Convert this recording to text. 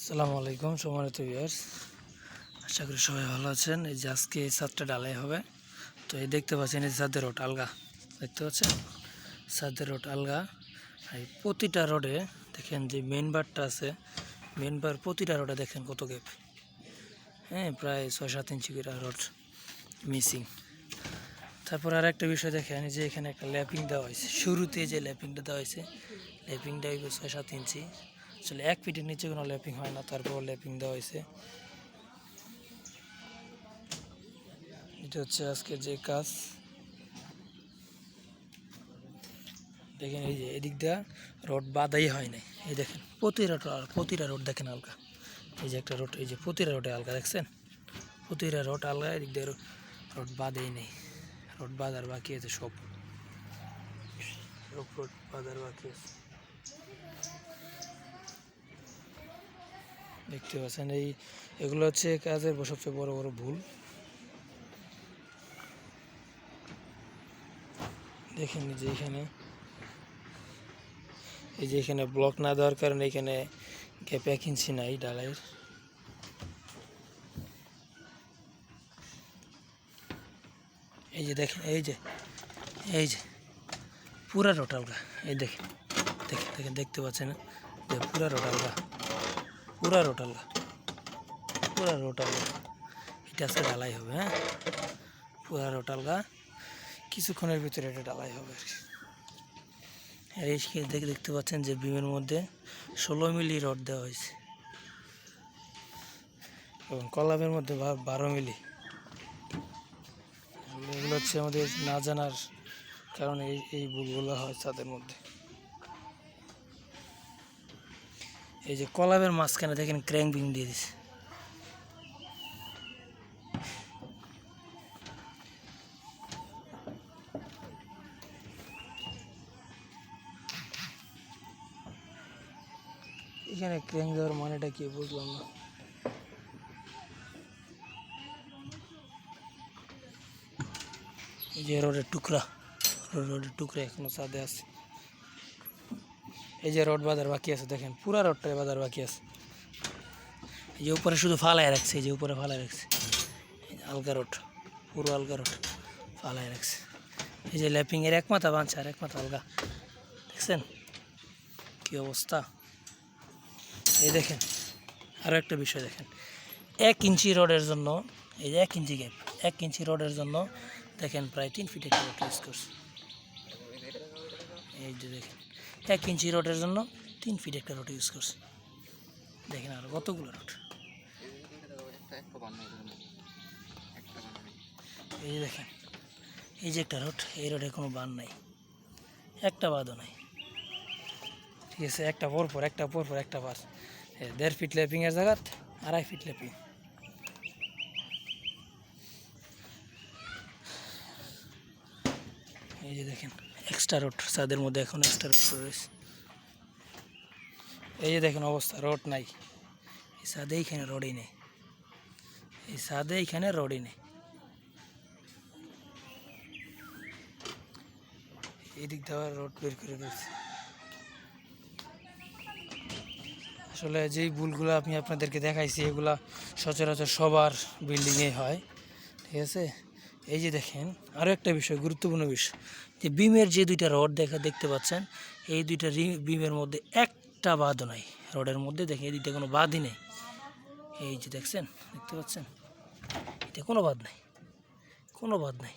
আসসালামু আলাইকুম সম্মানিত ভিউয়ার্স, আশা করি সবাই ভালো আছেন। এই যে আজকে এই ছাদটা ঢালাই হবে। তো এই দেখতে পাচ্ছেন এই ছাদের রড আলগা, দেখতে পাচ্ছেন ছাদের রড আলগা। এই প্রতিটা রডে দেখেন যে মেন বারটা আছে, মেন বার প্রতিটা রডে দেখেন কত গ্যাপ, হ্যাঁ প্রায় 6-7 ইঞ্চি করে রড মিসিং। তারপর আর একটা বিষয় দেখেন যে এখানে একটা ল্যাপিং দেওয়া হয়েছে, শুরুতে যে ল্যাপিংটা দেওয়া হয়েছে, ল্যাপিংটা হইবে 6-7 ইঞ্চি। আসলে 1 ফিটের নিচে কোনো ল্যাপিং হয় না, তারপর ল্যাপিং দেওয়া হয়েছে। এটা হচ্ছে আজকে যে কাজ। দেখেন এই যে এদিক দিয়ে রড বাঁধাই হয় নাই, এই দেখেন প্রতিটা রড দেখেন আলগা। এই যে একটা রড, এই যে প্রতিটা রডে আলগা, দেখছেন প্রতিটা রড আলগা, এদিক দিয়ে রড বাঁধেই নেই। রড বাঁধার বাকি আছে, সব রড বাঁধার বাকি আছে। দেখতে পাচ্ছেন এগুলো হচ্ছে কাজের সবচেয়ে বড় বড় ভুল। দেখেন যে এখানে এই যে এখানে ব্লক না দেওয়ার কারণে এখানে গ্যাপ 1 ইঞ্চি নাই ঢালাইয়ের। এই যে দেখেন এই যে পুরা রড আলগা, এই দেখেন দেখেন দেখেন দেখতে পাচ্ছেন যে পুরা রড আলগা, পুরা রড আলগা, পুরা রড আলগা। এটা আজকে ঢালাই হবে, হ্যাঁ পুরা রড আলগা, কিছুক্ষণের ভিতরে এটা ঢালাই হবে আর কি। আর এই দেখতে পাচ্ছেন যে বিমের মধ্যে 16 মিলি রড দেওয়া হয়েছে এবং কলামের মধ্যে 12 মিলি। এগুলো হচ্ছে আমাদের না জানার কারণে এই ভুলগুলো হয় ছাদের মধ্যে। এই যে কলামের মাঝখানে দেখেন ক্র্যাঙ্ক বিম দিয়ে দিছে। এখানে ক্র্যাঙ্ক দেওয়ার মানেটা কি বুঝলাম না। এই যে রডের টুকরা এখনো ছাদে আছে। এই যে রড বাঁধার বাকি আছে, দেখেন পুরা রডটাই বাঁধার বাকি আছে। এই যে উপরে শুধু ফালায় রাখছে, এই যে উপরে ফালায় রাখছে আলগা রড, পুরো আলগা রড ফালায় রাখছে। এই যে ল্যাপিংয়ের এক মাথা বাঁধছে আর এক মাথা আলগা, দেখছেন কি অবস্থা। এই দেখেন আরও একটা বিষয় দেখেন, 1 ইঞ্চি রডের জন্য, এই যে 1 ইঞ্চি গ্যাপ, 1 ইঞ্চি রডের জন্য দেখেন প্রায় 3 ফিট একটা রড ইউজ করছে। এই যে দেখেন 1 ইঞ্চি রডের জন্য 3 ফিট একটা রড ইউজ করছে। দেখেন আর কতগুলো রড। এই যে দেখেন এই যে একটা রড, এই রডে কোনো বান নাই, একটা বাদও নাই, ঠিক আছে। একটা পরপর একটা বার 1.5 ফিট ল্যাপিংয়ের জায়গা 2.5 ফিট ল্যাপিং। এই যে দেখেন এক্সট্রা রড ছাদের মধ্যে, এখন এক্সট্রা রড রয়েছে। এই যে দেখেন অবস্থা, রড নাই এই ছাদে, এইখানে রডই নেই, এই ছাদে এইখানে রডই নেই। এই দিক দিয়ে রড বের করে দিয়েছে। আসলে যেই ভুলগুলো আমি আপনাদেরকে দেখাইছি এগুলা সচরাচর সবার বিল্ডিংয়ে হয়, ঠিক আছে। এই যে দেখেন আরও একটা বিষয়, গুরুত্বপূর্ণ বিষয়, যে বিমের যে 2টা রড দেখতে পাচ্ছেন, এই 2টা বিমের মধ্যে একটা বাদও নাই। রডের মধ্যে দেখেন এই দিকটা কোনো বাদই নেই। এই যে দেখতে পাচ্ছেন, এতে কোনো বাদ নাই, কোনো বাদ নাই।